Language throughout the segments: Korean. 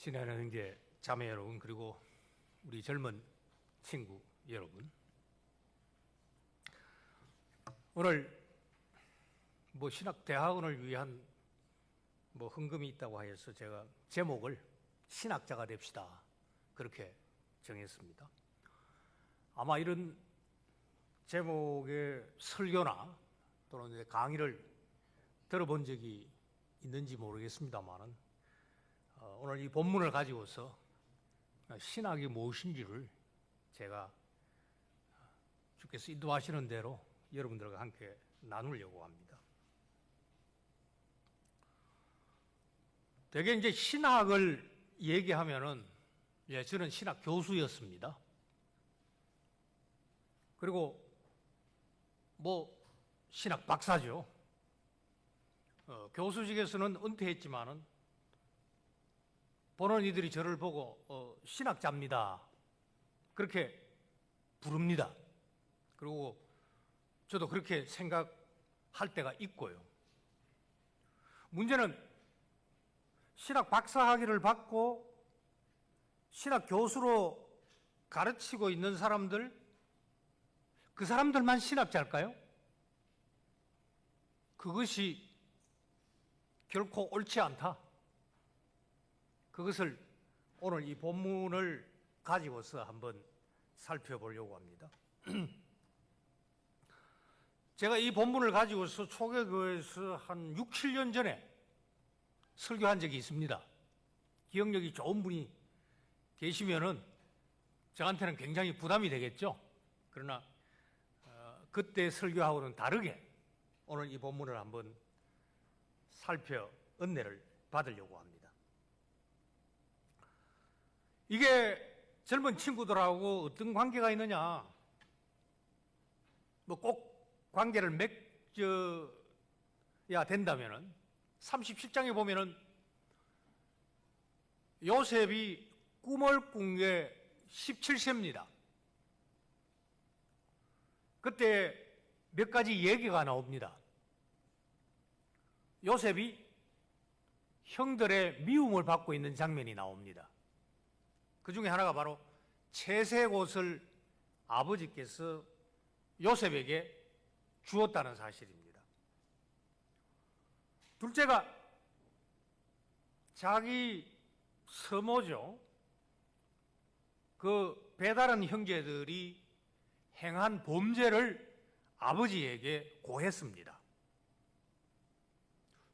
친애하는 형제 자매 여러분, 그리고 우리 젊은 친구 여러분, 오늘 신학대학원을 위한 헌금이 있다고 하여서 제가 제목을 신학자가 됩시다 그렇게 정했습니다. 아마 이런 제목의 설교나 또는 강의를 들어본 적이 있는지 모르겠습니다만은 오늘 이 본문을 가지고서 신학이 무엇인지를 제가 주께서 인도하시는 대로 여러분들과 함께 나누려고 합니다. 대개 이제 신학을 얘기하면은 저는 신학 교수였습니다. 그리고 신학 박사죠. 교수직에서는 은퇴했지만은 보는 이들이 저를 보고 신학자입니다 그렇게 부릅니다. 그리고 저도 그렇게 생각할 때가 있고요. 문제는 신학 박사 학위를 받고 신학 교수로 가르치고 있는 사람들, 그 사람들만 신학자일까요? 그것이 결코 옳지 않다. 그것을 오늘 이 본문을 가지고서 한번 살펴보려고 합니다. 제가 이 본문을 가지고서 초계교회에서 한 6, 7년 전에 설교한 적이 있습니다. 기억력이 좋은 분이 계시면은 저한테는 굉장히 부담이 되겠죠. 그러나 그때 설교하고는 다르게 오늘 이 본문을 한번 은혜를 받으려고 합니다. 이게 젊은 친구들하고 어떤 관계가 있느냐, 꼭 관계를 맺어야 된다면은 37장에 보면은 요셉이 꿈을 꾼 게 17세입니다. 그때 몇 가지 얘기가 나옵니다. 요셉이 형들의 미움을 받고 있는 장면이 나옵니다. 그 중에 하나가 바로 채색옷을 아버지께서 요셉에게 주었다는 사실입니다. 둘째가 자기 서모죠. 그 배다른 형제들이 행한 범죄를 아버지에게 고했습니다.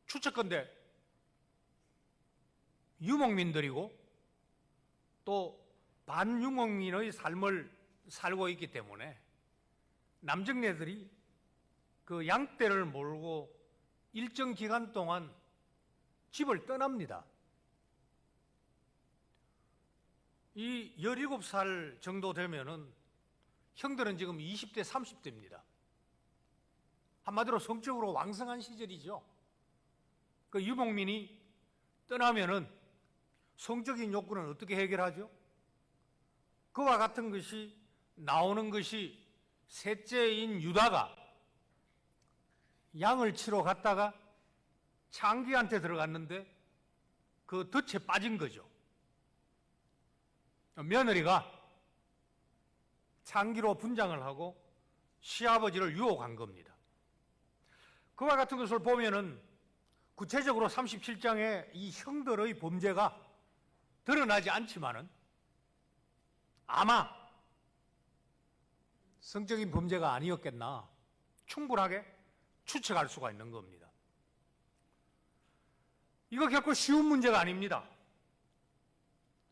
추측컨대 유목민들이고 또 반유목민의 삶을 살고 있기 때문에 남정네들이 그 양떼를 몰고 일정 기간 동안 집을 떠납니다. 이 17살 정도 되면은 형들은 지금 20대, 30대입니다. 한마디로 성적으로 왕성한 시절이죠. 그 유목민이 떠나면은 성적인 욕구는 어떻게 해결하죠? 그와 같은 것이 나오는 것이 셋째인 유다가 양을 치러 갔다가 창기한테 들어갔는데 그 덫에 빠진 거죠. 며느리가 창기로 분장을 하고 시아버지를 유혹한 겁니다. 그와 같은 것을 보면은 구체적으로 37장에 이 형들의 범죄가 드러나지 않지만은 아마 성적인 범죄가 아니었겠나 충분하게 추측할 수가 있는 겁니다. 이거 결코 쉬운 문제가 아닙니다.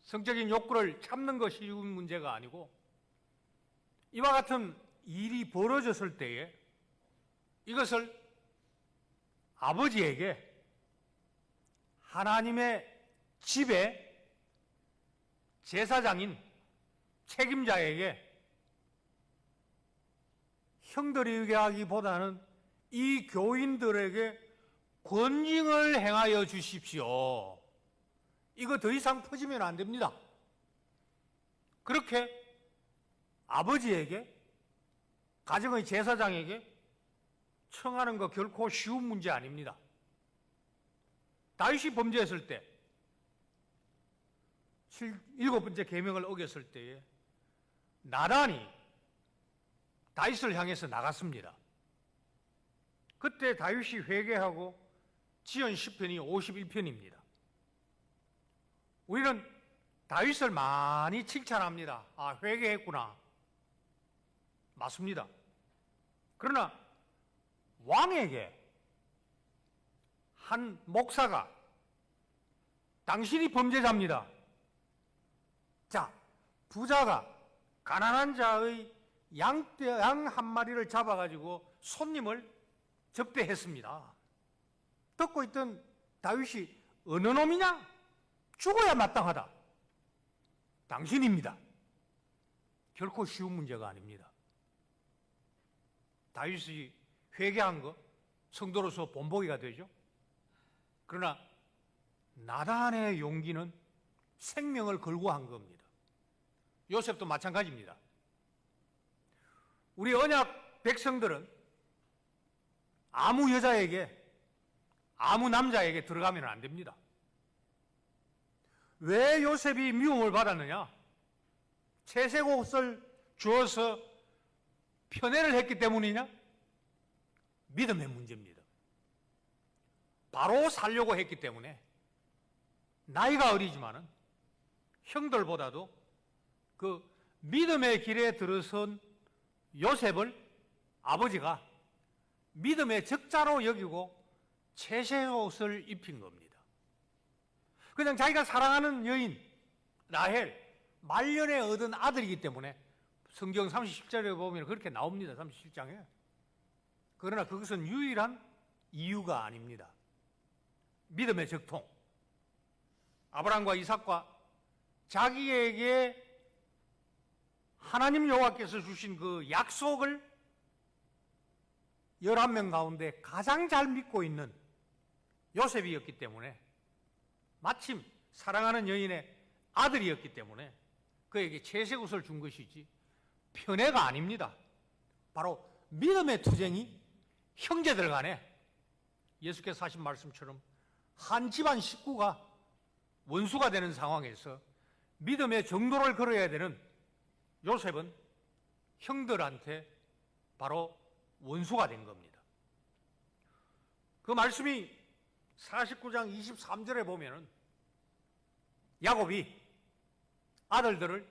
성적인 욕구를 참는 것이 쉬운 문제가 아니고 이와 같은 일이 벌어졌을 때에 이것을 아버지에게 하나님의 집의 제사장인 책임자에게 형들이 얘기하기보다는 이 교인들에게 권징을 행하여 주십시오. 이거 더 이상 퍼지면 안 됩니다. 그렇게 아버지에게, 가정의 제사장에게 청하는 거 결코 쉬운 문제 아닙니다. 다윗이 범죄했을 때 일곱 번째 계명을 어겼을 때에 나단이 다윗을 향해서 나갔습니다. 그때 다윗이 회개하고 지은 시편이 51편입니다. 우리는 다윗을 많이 칭찬합니다. 아, 회개했구나. 맞습니다. 그러나 왕에게 한 목사가 당신이 범죄자입니다. 자, 부자가 가난한 자의 양 한 마리를 잡아가지고 손님을 접대했습니다. 듣고 있던 다윗이 어느 놈이냐? 죽어야 마땅하다. 당신입니다. 결코 쉬운 문제가 아닙니다. 다윗이 회개한 거 성도로서 본보기가 되죠. 그러나 나단의 용기는 생명을 걸고 한 겁니다. 요셉도 마찬가지입니다. 우리 언약 백성들은 아무 여자에게, 아무 남자에게 들어가면 안 됩니다. 왜 요셉이 미움을 받았느냐? 채색 옷을 주어서 편애를 했기 때문이냐? 믿음의 문제입니다. 바로 살려고 했기 때문에 나이가 어리지만은 형들보다도 그 믿음의 길에 들어선 요셉을 아버지가 믿음의 적자로 여기고 채색 옷을 입힌 겁니다. 그냥 자기가 사랑하는 여인 라헬 말년에 얻은 아들이기 때문에 성경 37절에 보면 그렇게 나옵니다. 37장에. 그러나 그것은 유일한 이유가 아닙니다. 믿음의 적통. 아브라함과 이삭과 자기에게 하나님 여호와께서 주신 그 약속을 11명 가운데 가장 잘 믿고 있는 요셉이었기 때문에, 마침 사랑하는 여인의 아들이었기 때문에 그에게 채색 옷을 준 것이지 편애가 아닙니다. 바로 믿음의 투쟁이 형제들 간에 예수께서 하신 말씀처럼 한 집안 식구가 원수가 되는 상황에서 믿음의 정도를 걸어야 되는 요셉은 형들한테 바로 원수가 된 겁니다. 그 말씀이 49장 23절에 보면은 야곱이 아들들을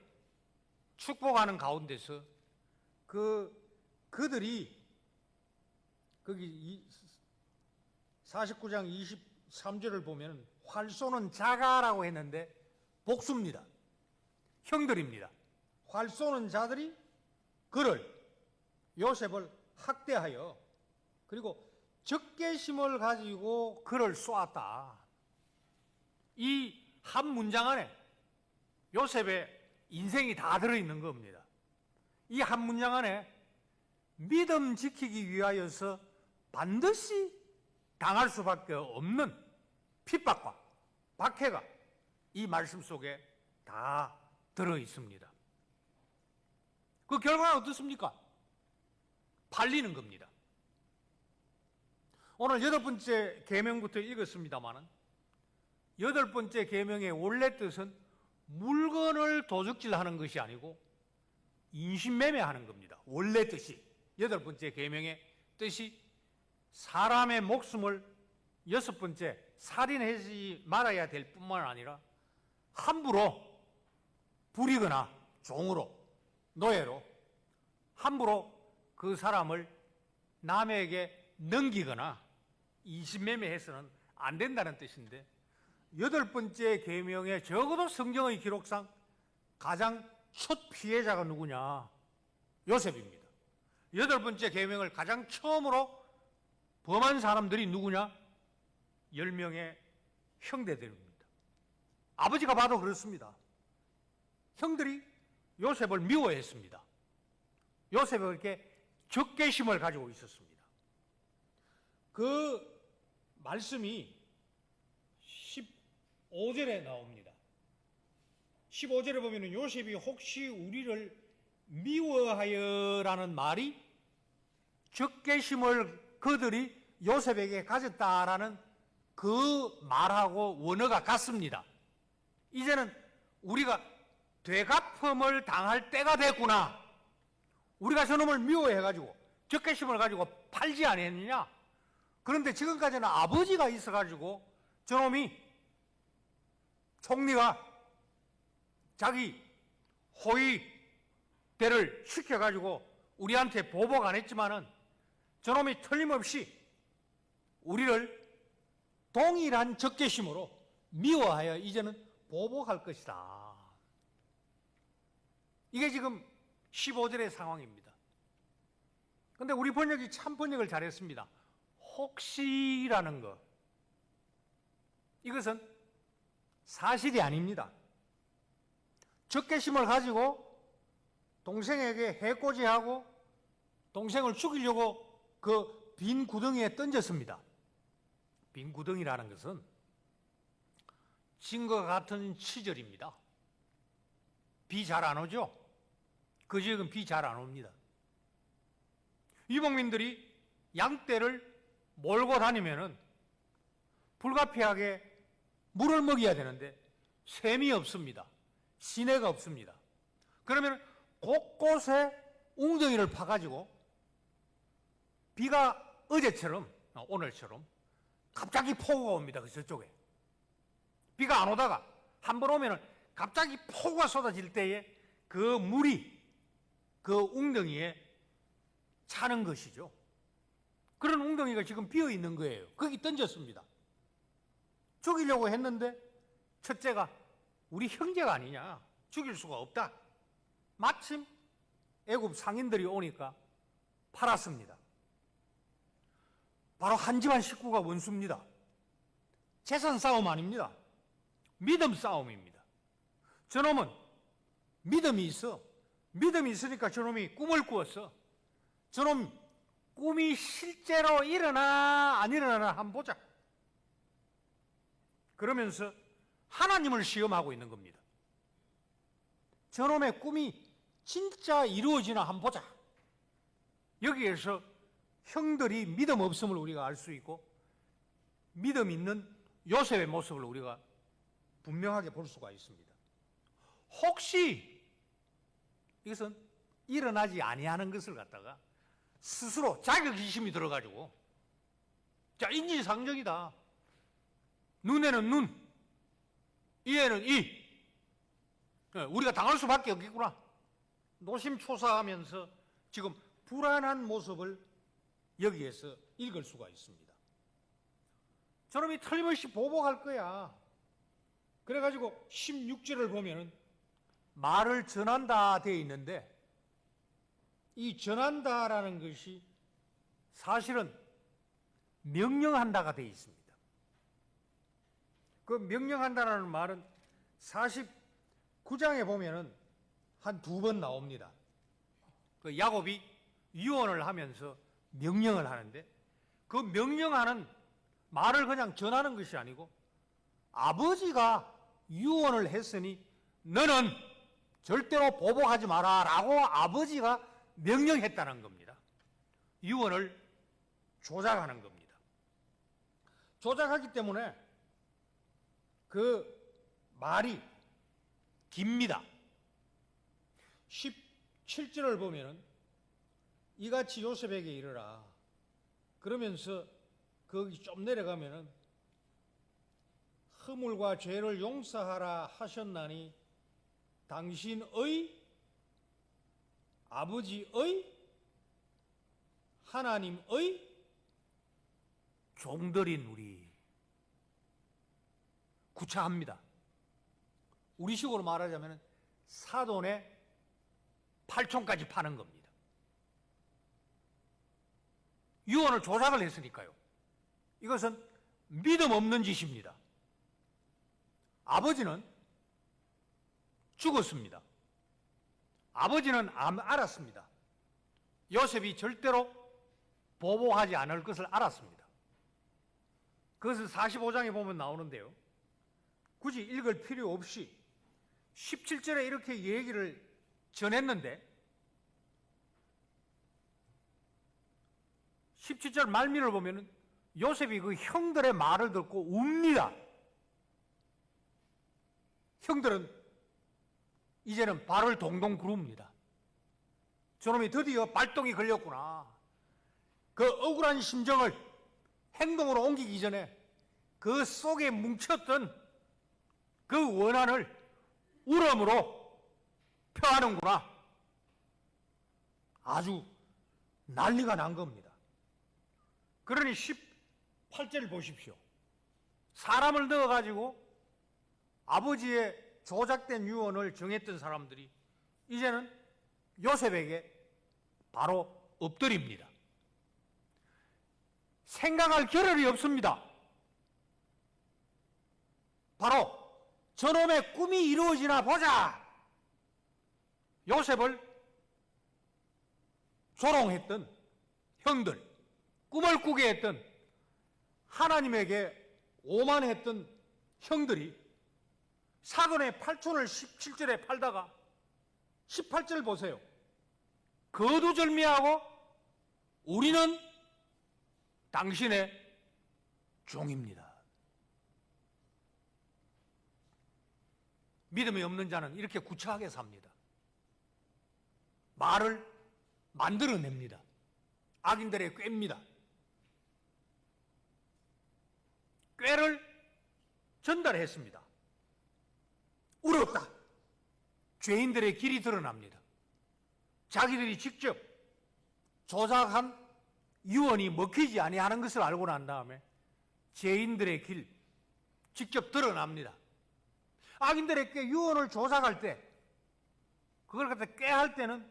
축복하는 가운데서 그들이 거기 49장 23절을 보면 활 쏘는 자가라고 했는데 복수입니다. 형들입니다. 활 쏘는 자들이 요셉을 학대하여 그리고 적개심을 가지고 그를 쏘았다. 이 한 문장 안에 요셉의 인생이 다 들어있는 겁니다. 이 한 문장 안에 믿음 지키기 위하여서 반드시 당할 수밖에 없는 핍박과 박해가 이 말씀 속에 다 들어있습니다. 그 결과는 어떻습니까? 팔리는 겁니다. 오늘 8번째 계명부터 읽었습니다마는 8번째 계명의 원래 뜻은 물건을 도둑질하는 것이 아니고 인신매매하는 겁니다. 원래 뜻이 8번째 계명의 뜻이 사람의 목숨을 6번째 살인하지 말아야 될 뿐만 아니라 함부로 부리거나 종으로 노예로 함부로 그 사람을 남에게 넘기거나 인신매매해서는 안 된다는 뜻인데 8번째 계명에 적어도 성경의 기록상 가장 첫 피해자가 누구냐? 요셉입니다. 8번째 계명을 가장 처음으로 범한 사람들이 누구냐? 10명의 형제들입니다. 아버지가 봐도 그렇습니다. 형들이 요셉을 미워했습니다. 요셉이 그렇게 적개심을 가지고 있었습니다. 그 말씀이 15절에 나옵니다. 15절에 보면 요셉이 혹시 우리를 미워하여라는 말이 적개심을 그들이 요셉에게 가졌다라는 그 말하고 원어가 같습니다. 이제는 우리가 되갚음을 당할 때가 됐구나. 우리가 저놈을 미워해가지고 적개심을 가지고 팔지 않았느냐. 그런데 지금까지는 아버지가 있어가지고 저놈이 총리가 자기 호위대를 시켜가지고 우리한테 보복 안 했지만은 저놈이 틀림없이 우리를 동일한 적개심으로 미워하여 이제는 보복할 것이다. 이게 지금 15절의 상황입니다. 그런데 우리 번역이 참 번역을 잘했습니다. 혹시라는 것, 이것은 사실이 아닙니다. 적개심을 가지고 동생에게 해코지하고 동생을 죽이려고 그 빈 구덩이에 던졌습니다. 빈 구덩이라는 것은 진과 같은 시절입니다. 비 잘 안 오죠? 그 지역은 비 잘 안 옵니다. 유목민들이 양떼를 몰고 다니면은 불가피하게 물을 먹여야 되는데 샘이 없습니다. 시내가 없습니다. 그러면 곳곳에 웅덩이를 파가지고 비가 어제처럼 오늘처럼 갑자기 폭우가 옵니다. 그 저쪽에 비가 안 오다가 한 번 오면은 갑자기 폭우가 쏟아질 때에 그 물이 그 웅덩이에 차는 것이죠. 그런 웅덩이가 지금 비어 있는 거예요. 거기 던졌습니다. 죽이려고 했는데 첫째가 우리 형제가 아니냐, 죽일 수가 없다. 마침 애굽 상인들이 오니까 팔았습니다. 바로 한 집안 식구가 원수입니다. 재산 싸움 아닙니다. 믿음 싸움입니다. 저놈은 믿음이 있어. 믿음이 있으니까 저놈이 꿈을 꾸었어. 저놈 꿈이 실제로 일어나 안 일어나나 한번 보자. 그러면서 하나님을 시험하고 있는 겁니다. 저놈의 꿈이 진짜 이루어지나 한번 보자. 여기에서 형들이 믿음 없음을 우리가 알 수 있고 믿음 있는 요셉의 모습을 우리가 분명하게 볼 수가 있습니다. 혹시 이것은 일어나지 아니하는 것을 갖다가 스스로 자격지심이 들어가지고 자, 인지상정이다. 눈에는 눈, 이에는 이. 우리가 당할 수밖에 없겠구나. 노심초사하면서 지금 불안한 모습을 여기에서 읽을 수가 있습니다. 저놈이 틀림없이 보복할 거야. 그래가지고 16절을 보면은 말을 전한다 되어 있는데 이 전한다라는 것이 사실은 명령한다가 되어 있습니다. 그 명령한다라는 말은 49장에 보면은 한 2번 나옵니다. 그 야곱이 유언을 하면서 명령을 하는데 그 명령하는 말을 그냥 전하는 것이 아니고 아버지가 유언을 했으니 너는 절대로 보복하지 마라 라고 아버지가 명령했다는 겁니다. 유언을 조작하는 겁니다. 조작하기 때문에 그 말이 깁니다. 17절을 보면은 이같이 요셉에게 이르라. 그러면서 거기 좀 내려가면은 허물과 죄를 용서하라 하셨나니 당신의 아버지의 하나님의 종들인 우리. 구차합니다. 우리식으로 말하자면 사돈의 팔촌까지 파는 겁니다. 유언을 조작을 했으니까요. 이것은 믿음 없는 짓입니다. 아버지는 죽었습니다. 아버지는 알았습니다. 요셉이 절대로 보복하지 않을 것을 알았습니다. 그것을 45장에 보면 나오는데요. 굳이 읽을 필요 없이 17절에 이렇게 얘기를 전했는데 17절 말미를 보면 요셉이 그 형들의 말을 듣고 웁니다. 형들은 이제는 발을 동동 구릅니다. 저놈이 드디어 발동이 걸렸구나. 그 억울한 심정을 행동으로 옮기기 전에 그 속에 뭉쳤던 그 원한을 울음으로 표하는구나. 아주 난리가 난 겁니다. 그러니 18절을 보십시오. 사람을 넣어가지고 아버지의 조작된 유언을 정했던 사람들이 이제는 요셉에게 바로 엎드립니다. 생각할 겨를이 없습니다. 바로 저놈의 꿈이 이루어지나 보자. 요셉을 조롱했던 형들, 꿈을 꾸게 했던 하나님에게 오만했던 형들이 사돈의 팔촌을 17절에 팔다가 18절 보세요. 거두절미하고 우리는 당신의 종입니다. 믿음이 없는 자는 이렇게 구차하게 삽니다. 말을 만들어냅니다. 악인들의 꾀입니다. 꾀를 전달했습니다. 울었다. 죄인들의 길이 드러납니다. 자기들이 직접 조작한 유언이 먹히지 아니하는 것을 알고 난 다음에 죄인들의 길 직접 드러납니다. 악인들의 꾀 유언을 조작할 때 그걸 갖다 꾀할 때는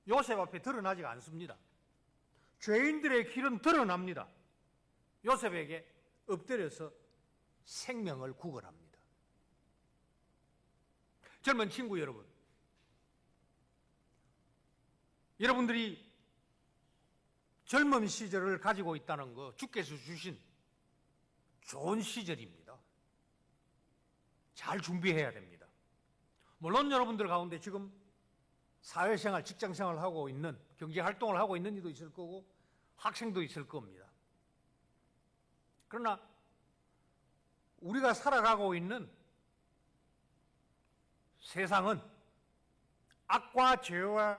요셉 앞에 드러나지가 않습니다. 죄인들의 길은 드러납니다. 요셉에게 엎드려서 생명을 구걸합니다. 젊은 친구 여러분, 여러분들이 젊은 시절을 가지고 있다는 거 주께서 주신 좋은 시절입니다. 잘 준비해야 됩니다. 물론 여러분들 가운데 지금 사회생활, 직장생활을 하고 있는, 경제활동을 하고 있는 이도 있을 거고 학생도 있을 겁니다. 그러나 우리가 살아가고 있는 세상은 악과 죄와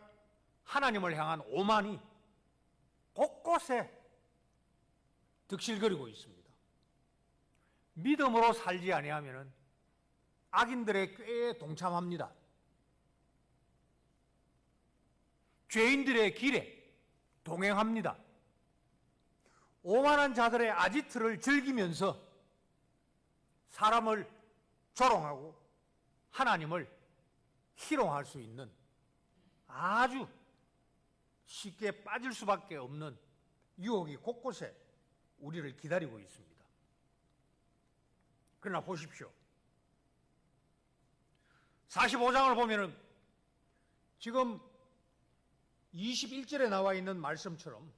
하나님을 향한 오만이 곳곳에 득실거리고 있습니다. 믿음으로 살지 아니하면 악인들의 꾀에 동참합니다. 죄인들의 길에 동행합니다. 오만한 자들의 아지트를 즐기면서 사람을 조롱하고 하나님을 희롱할 수 있는 아주 쉽게 빠질 수밖에 없는 유혹이 곳곳에 우리를 기다리고 있습니다. 그러나 보십시오. 45장을 보면은 지금 21절에 나와 있는 말씀처럼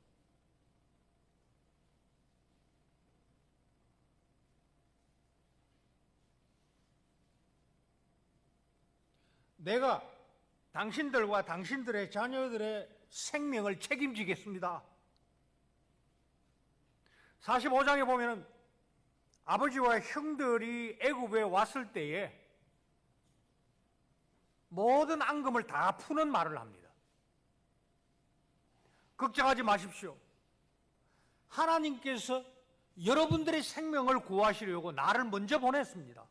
내가 당신들과 당신들의 자녀들의 생명을 책임지겠습니다. 45장에 보면은 아버지와 형들이 애굽에 왔을 때에 모든 앙금을 다 푸는 말을 합니다. 걱정하지 마십시오. 하나님께서 여러분들의 생명을 구하시려고 나를 먼저 보냈습니다.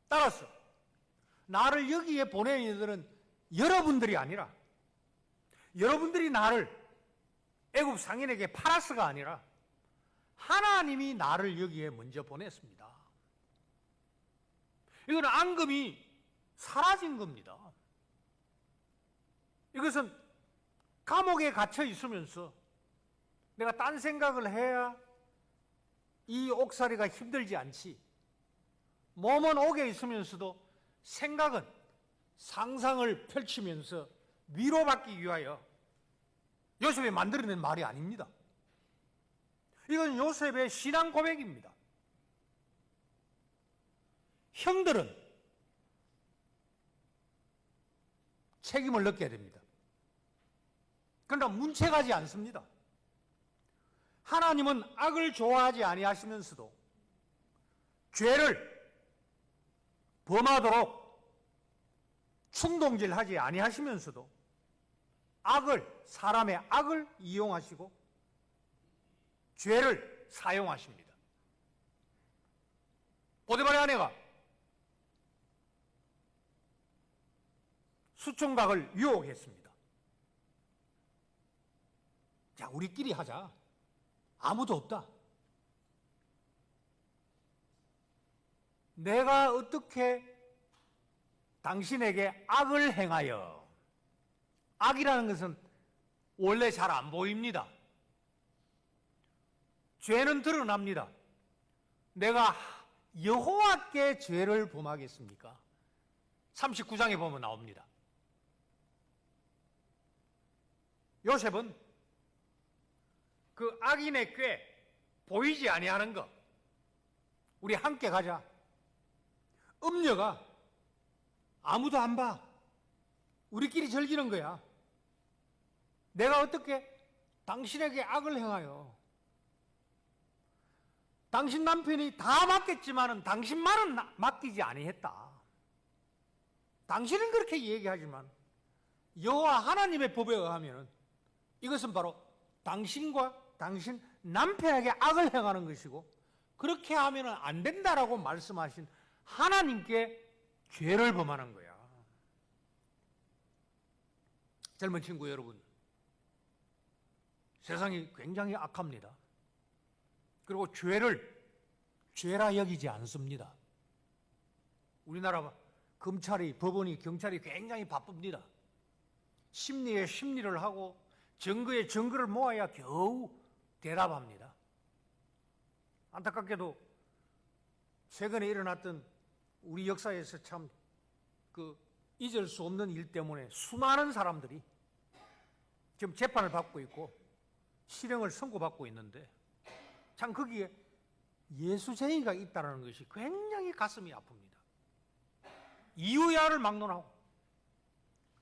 따라서 나를 여기에 보낸 이들은 여러분들이 아니라, 여러분들이 나를 애굽 상인에게 팔아서가 아니라 하나님이 나를 여기에 먼저 보냈습니다. 이건 앙금이 사라진 겁니다. 이것은 감옥에 갇혀 있으면서 내가 딴 생각을 해야 이 옥살이가 힘들지 않지, 몸은 옥에 있으면서도 생각은 상상을 펼치면서 위로받기 위하여 요셉이 만들어낸 말이 아닙니다. 이건 요셉의 신앙 고백입니다. 형들은 책임을 져야 됩니다. 그러나 문책하지 않습니다. 하나님은 악을 좋아하지 아니하시면서도 죄를 범하도록 충동질하지 아니하시면서도 사람의 악을 이용하시고 죄를 사용하십니다. 보디발의 아내가 수총각을 유혹했습니다. 자, 우리끼리 하자. 아무도 없다. 내가 어떻게 당신에게 악을 행하여, 악이라는 것은 원래 잘 안 보입니다. 죄는 드러납니다. 내가 여호와께 죄를 범하겠습니까? 39장에 보면 나옵니다. 요셉은 그 악인의 꾀, 보이지 아니하는 것, 우리 함께 가자. 음녀가 아무도 안 봐. 우리끼리 즐기는 거야. 내가 어떻게 당신에게 악을 행하여, 당신 남편이 다 맡겼지만은 당신만은 맡기지 아니했다. 당신은 그렇게 얘기하지만 여호와 하나님의 법에 의하면 이것은 바로 당신과 당신 남편에게 악을 행하는 것이고, 그렇게 하면 안 된다라고 말씀하신 하나님께 죄를 범하는 거야. 젊은 친구 여러분, 세상이 굉장히 악합니다. 그리고 죄를 죄라 여기지 않습니다. 우리나라 검찰이, 법원이, 경찰이 굉장히 바쁩니다. 심리에 심리를 하고 증거에 증거를 모아야 겨우 대답합니다. 안타깝게도 최근에 일어났던 우리 역사에서 참 잊을 수 없는 일 때문에 수많은 사람들이 지금 재판을 받고 있고 실형을 선고받고 있는데, 참 거기에 예수쟁이가 있다는 것이 굉장히 가슴이 아픕니다. 이유야를 막론하고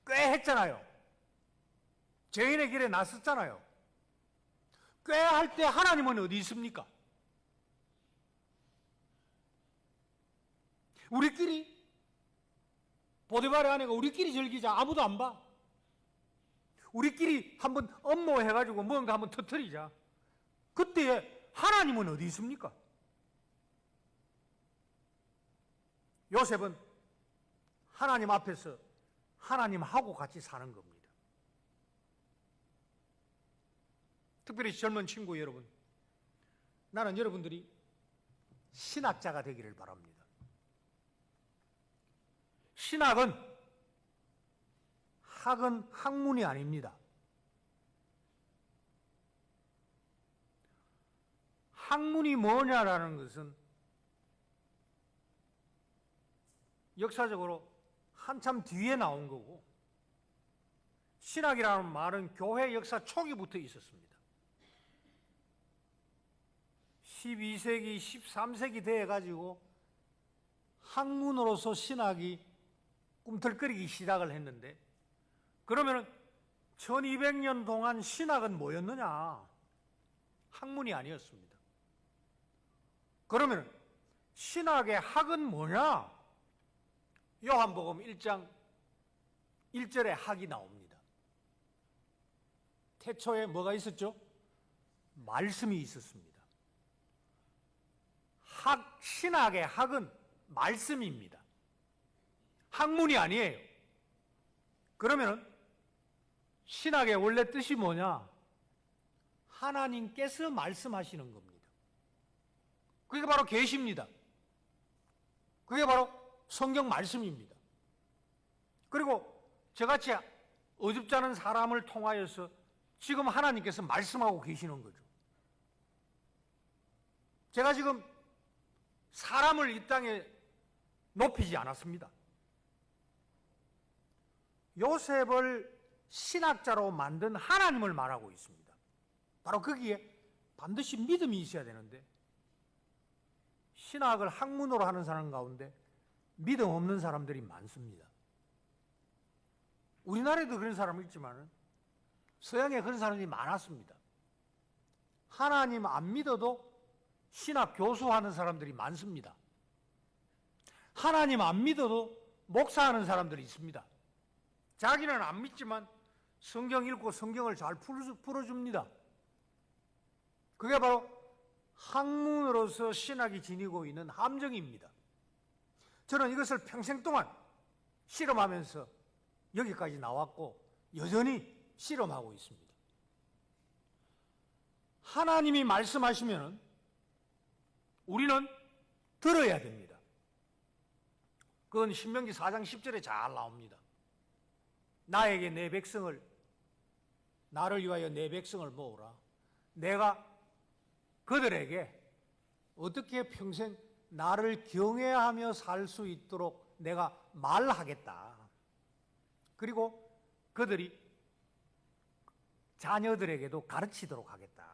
꽤 했잖아요. 죄인의 길에 나섰잖아요. 꽤 할 때 하나님은 어디 있습니까? 우리끼리, 보디발의 아내가 우리끼리 즐기자. 아무도 안 봐. 우리끼리 한번 업무해가지고 뭔가 한번 터뜨리자. 그때 하나님은 어디 있습니까? 요셉은 하나님 앞에서 하나님하고 같이 사는 겁니다. 특별히 젊은 친구 여러분, 나는 여러분들이 신학자가 되기를 바랍니다. 신학은 학문이 아닙니다. 학문이 뭐냐라는 것은 역사적으로 한참 뒤에 나온 거고, 신학이라는 말은 교회 역사 초기부터 있었습니다. 12세기, 13세기 돼가지고 학문으로서 신학이 꿈틀거리기 시작을 했는데, 그러면 1200년 동안 신학은 뭐였느냐? 학문이 아니었습니다. 그러면 신학의 학은 뭐냐? 요한복음 1장 1절에 학이 나옵니다. 태초에 뭐가 있었죠? 말씀이 있었습니다. 신학의 학은 말씀입니다. 학문이 아니에요. 그러면 신학의 원래 뜻이 뭐냐? 하나님께서 말씀하시는 겁니다. 그게 바로 계시입니다. 그게 바로 성경 말씀입니다. 그리고 저같이 어줍지 않은 사람을 통하여서 지금 하나님께서 말씀하고 계시는 거죠. 제가 지금 사람을 이 땅에 높이지 않았습니다. 요셉을 신학자로 만든 하나님을 말하고 있습니다. 바로 거기에 반드시 믿음이 있어야 되는데, 신학을 학문으로 하는 사람 가운데 믿음 없는 사람들이 많습니다. 우리나라에도 그런 사람이 있지만 서양에 그런 사람이 많았습니다. 하나님 안 믿어도 신학 교수하는 사람들이 많습니다. 하나님 안 믿어도 목사하는 사람들이 있습니다. 자기는 안 믿지만 성경 읽고 성경을 잘 풀어줍니다. 그게 바로 학문으로서 신학이 지니고 있는 함정입니다. 저는 이것을 평생 동안 실험하면서 여기까지 나왔고 여전히 실험하고 있습니다. 하나님이 말씀하시면 우리는 들어야 됩니다. 그건 신명기 4장 10절에 잘 나옵니다. 나에게 내 백성을, 나를 위하여 내 백성을 모으라. 내가 그들에게 어떻게 평생 나를 경외하며 살 수 있도록 내가 말하겠다. 그리고 그들이 자녀들에게도 가르치도록 하겠다.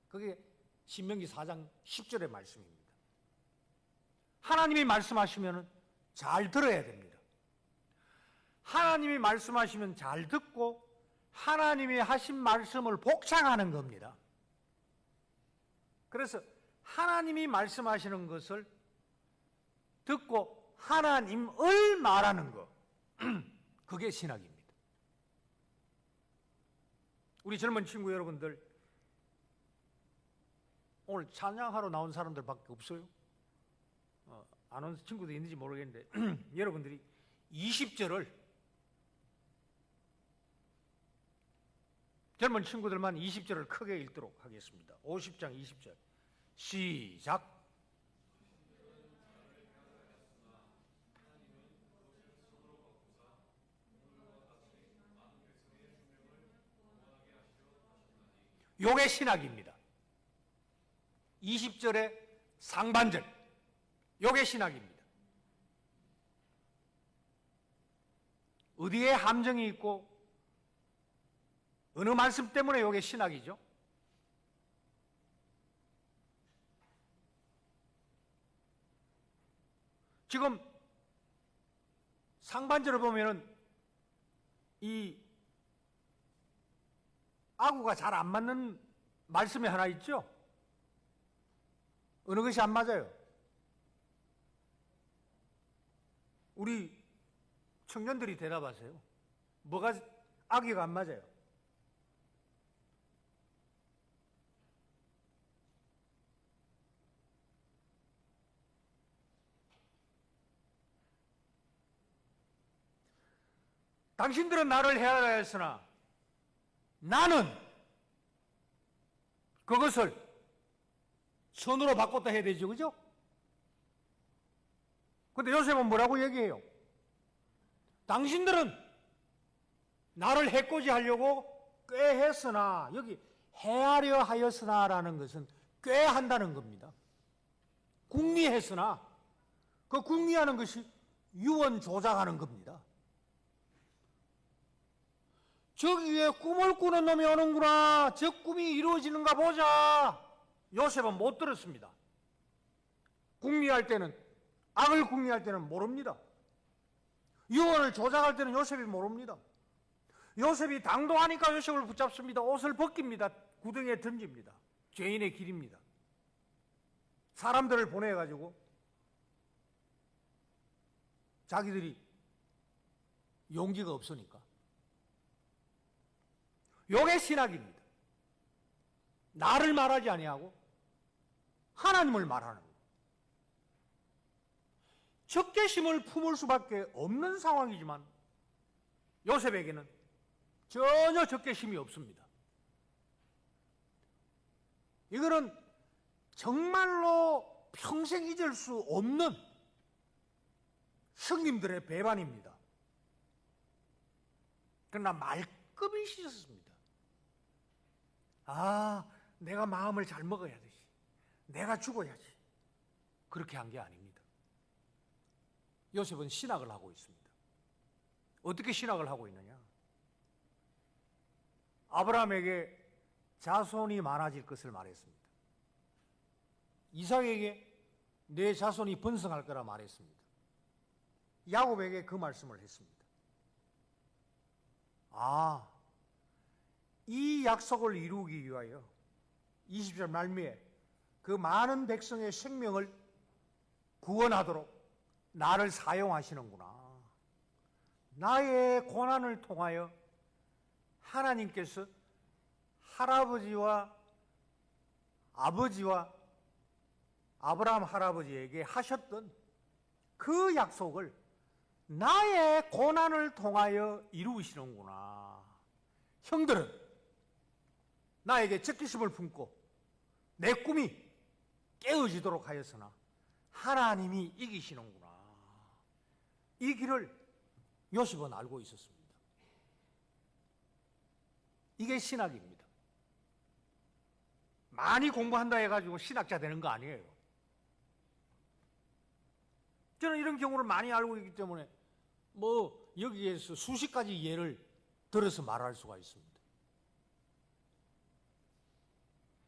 그게 신명기 4장 10절의 말씀입니다. 하나님이 말씀하시면 잘 들어야 됩니다. 하나님이 말씀하시면 잘 듣고 하나님이 하신 말씀을 복창하는 겁니다. 그래서 하나님이 말씀하시는 것을 듣고 하나님을 말하는 것, 그게 신학입니다. 우리 젊은 친구 여러분들, 오늘 찬양하러 나온 사람들밖에 없어요. 안 온 친구도 있는지 모르겠는데 여러분들이 20절을, 젊은 친구들만 20절을 크게 읽도록 하겠습니다. 50장 20절 시작. 요게 신학입니다. 20절의 상반절, 요게 신학입니다. 어디에 함정이 있고 어느 말씀 때문에 요게 신학이죠? 지금 상반절을 보면은 이 아구가 잘 안 맞는 말씀이 하나 있죠? 어느 것이 안 맞아요? 우리 청년들이 대답하세요. 뭐가 아기가 안 맞아요? 당신들은 나를 헤아려야 했으나 나는 그것을 선으로 바꿨다 해야 되죠, 그죠? 근데 요셉은 뭐라고 얘기해요? 당신들은 나를 해코지 하려고 꾀했으나, 여기 헤아려 하였으나라는 것은 꾀한다는 겁니다. 궁리했으나, 그 궁리하는 것이 유언 조작하는 겁니다. 저기 위에 꿈을 꾸는 놈이 오는구나, 저 꿈이 이루어지는가 보자. 요셉은 못 들었습니다. 궁리할 때는, 악을 궁리할 때는 모릅니다. 유언을 조작할 때는 요셉이 모릅니다. 요셉이 당도하니까 요셉을 붙잡습니다. 옷을 벗깁니다. 구덩이에 던집니다. 죄인의 길입니다. 사람들을 보내가지고 자기들이 용기가 없으니까. 요게 신학입니다. 나를 말하지 아니하고 하나님을 말하는 거예요. 적개심을 품을 수밖에 없는 상황이지만 요셉에게는 전혀 적개심이 없습니다. 이거는 정말로 평생 잊을 수 없는 성님들의 배반입니다. 그러나 말끔히 씻었습니다. 아, 내가 마음을 잘 먹어야 되지. 내가 죽어야지. 그렇게 한 게 아닙니다. 요셉은 신학을 하고 있습니다. 어떻게 신학을 하고 있느냐? 아브라함에게 자손이 많아질 것을 말했습니다. 이삭에게 내 자손이 번성할 거라 말했습니다. 야곱에게 그 말씀을 했습니다. 아, 이 약속을 이루기 위하여 20절 말미에 그 많은 백성의 생명을 구원하도록 나를 사용하시는구나. 나의 고난을 통하여 하나님께서 할아버지와 아버지와 아브라함 할아버지에게 하셨던 그 약속을 나의 고난을 통하여 이루시는구나. 형들은 나에게 적개심을 품고 내 꿈이 깨어지도록 하였으나 하나님이 이기시는구나. 이 길을 요셉은 알고 있었습니다. 이게 신학입니다. 많이 공부한다 해가지고 신학자 되는 거 아니에요. 저는 이런 경우를 많이 알고 있기 때문에 여기에서 수십 가지 예를 들어서 말할 수가 있습니다.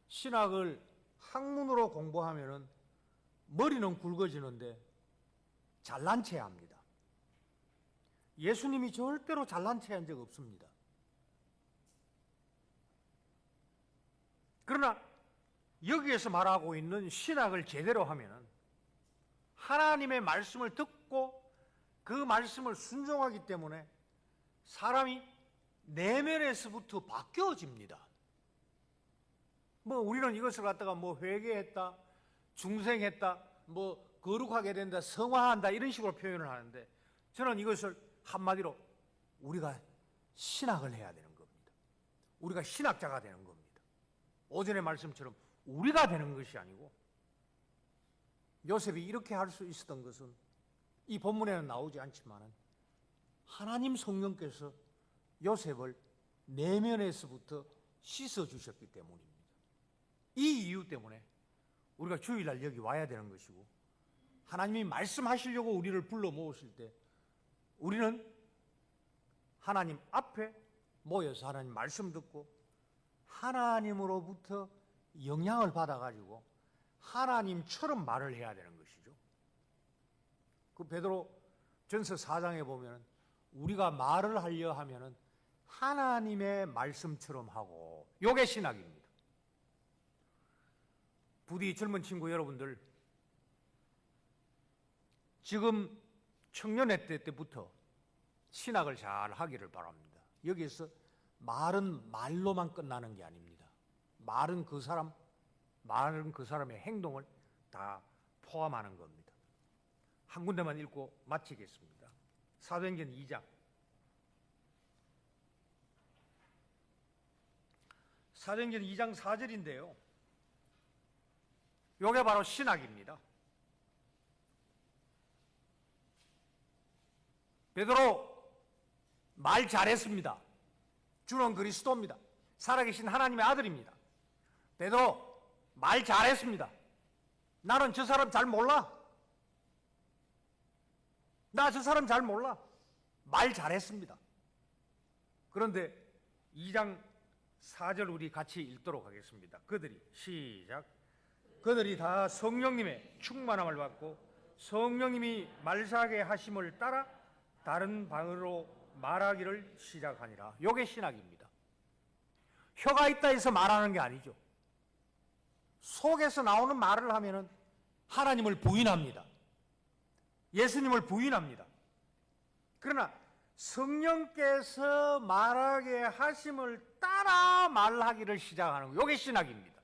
신학을 학문으로 공부하면은 머리는 굵어지는데 잘난 체해야 합니다. 예수님이 절대로 잘난 체한 적 없습니다. 그러나 여기에서 말하고 있는 신학을 제대로 하면은 하나님의 말씀을 듣고 그 말씀을 순종하기 때문에 사람이 내면에서부터 바뀌어집니다. 우리는 이것을 갖다가 회개했다, 중생했다, 거룩하게 된다, 성화한다 이런 식으로 표현을 하는데 저는 이것을 한마디로 우리가 신학을 해야 되는 겁니다. 우리가 신학자가 되는 겁니다. 오전의 말씀처럼 우리가 되는 것이 아니고 요셉이 이렇게 할 수 있었던 것은 이 본문에는 나오지 않지만 하나님 성령께서 요셉을 내면에서부터 씻어주셨기 때문입니다. 이 이유 때문에 우리가 주일날 여기 와야 되는 것이고 하나님이 말씀하시려고 우리를 불러 모으실 때 우리는 하나님 앞에 모여서 하나님 말씀 듣고 하나님으로부터 영향을 받아가지고 하나님처럼 말을 해야 되는 것이죠. 그 베드로 전서 4장에 보면 우리가 말을 하려 하면은 하나님의 말씀처럼 하고, 요게 신학입니다. 부디 젊은 친구 여러분들, 지금 청년회 때부터 신학을 잘 하기를 바랍니다. 여기에서 말은 말로만 끝나는 게 아닙니다. 말은 그 사람의 행동을 다 포함하는 겁니다. 한 군데만 읽고 마치겠습니다. 사도행전 2장. 사도행전 2장 4절인데요. 요게 바로 신학입니다. 베드로 말 잘했습니다. 주는 그리스도입니다. 살아계신 하나님의 아들입니다. 베드로 말 잘했습니다. 나는 저 사람 잘 몰라. 나 저 사람 잘 몰라. 말 잘했습니다. 그런데 2장 4절 우리 같이 읽도록 하겠습니다. 시작. 그들이 다 성령님의 충만함을 받고 성령님이 말사하게 하심을 따라 다른 방으로 말하기를 시작하니라. 요게 신학입니다. 혀가 있다 해서 말하는 게 아니죠. 속에서 나오는 말을 하면은 하나님을 부인합니다. 예수님을 부인합니다. 그러나 성령께서 말하게 하심을 따라 말하기를 시작하는 거, 이게 신학입니다.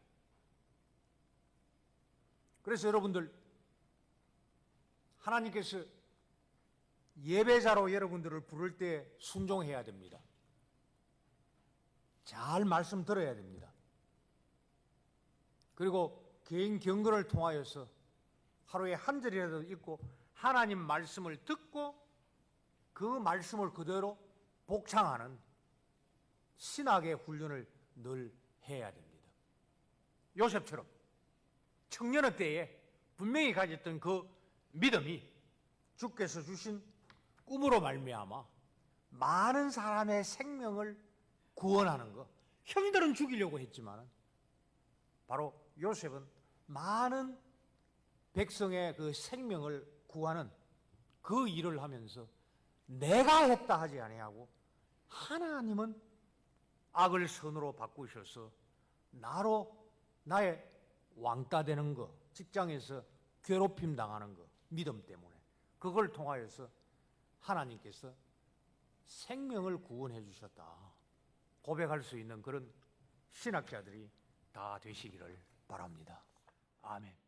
그래서 여러분들, 하나님께서 예배자로 여러분들을 부를 때 순종해야 됩니다. 잘 말씀 들어야 됩니다. 그리고 개인 경건을 통하여서 하루에 한 절이라도 읽고 하나님 말씀을 듣고 그 말씀을 그대로 복창하는 신학의 훈련을 늘 해야 됩니다. 요셉처럼 청년의 때에 분명히 가졌던 그 믿음이 주께서 주신 꿈으로 말미암아 많은 사람의 생명을 구원하는 것. 형들은 죽이려고 했지만 바로 요셉은 많은 백성의 그 생명을 구하는 그 일을 하면서 내가 했다 하지 아니하고 하나님은 악을 선으로 바꾸셔서 나의 왕따 되는 거, 직장에서 괴롭힘 당하는 거, 믿음 때문에 그걸 통하여서 하나님께서 생명을 구원해 주셨다 고백할 수 있는 그런 신학자들이 다 되시기를 바랍니다. 아멘.